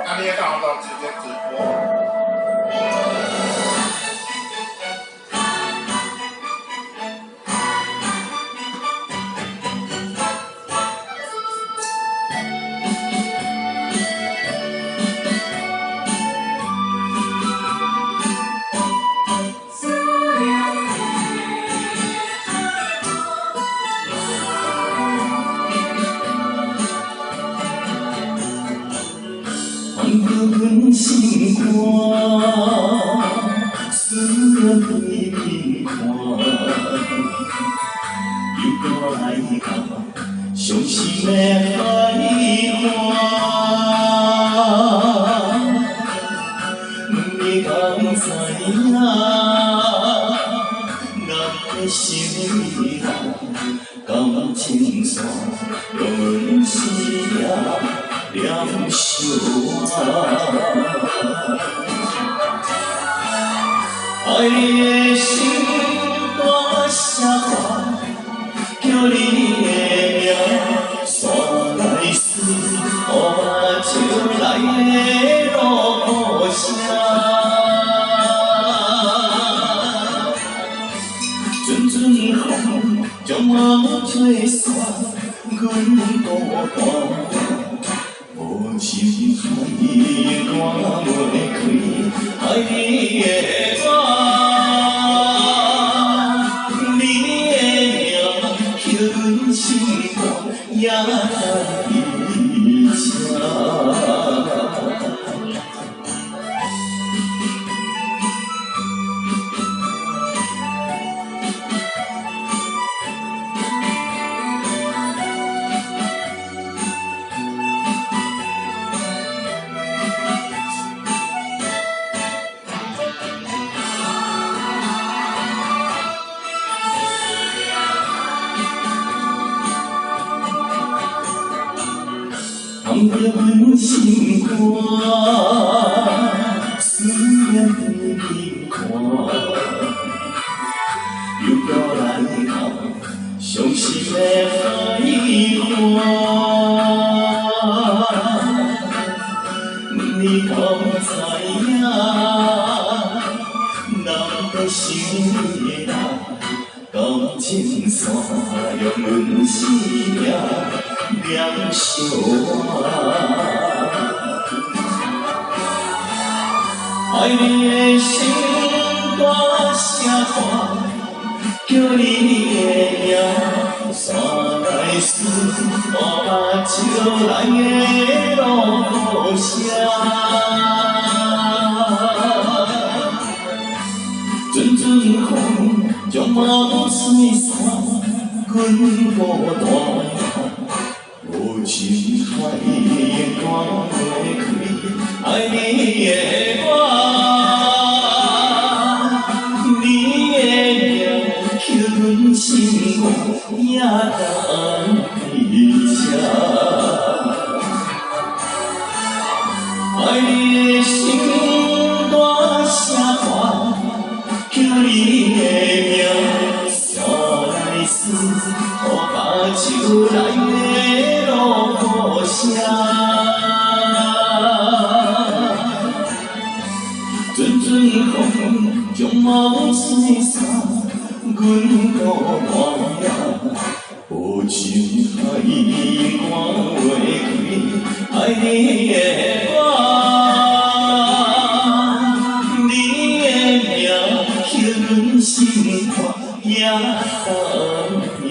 那你也刚好到直接直播。阮心肝，思念对面看，又搁来到伤心的海岸，你敢知影？咱的心里感情线，用阮生命了烧爱你的心大声喊，叫你的名，山来水，乌目睭来的落雨声。阵阵风将我吹散，阮孤单。无情海关袂开，爱你的我，你的名刻阮心肝，也难离家。放着阮心肝，思念对面看，又搁来到伤心的海岸。你敢知影？咱的心里感情线，用阮生命燃烧爱你的心大声喊，叫你的名，山来水，乌目睭来的落雨声。阵阵风将我吹散，阮孤单。无情海关袂开，爱你的我，你的名刻阮心肝，也难离家。爱你的心大声喊，叫你的名，山来水，乌目睭来的落雨声。阵阵风将我吹散，阮孤单。无情海关袂开，爱你的我，你的名刻阮心肝，也难离。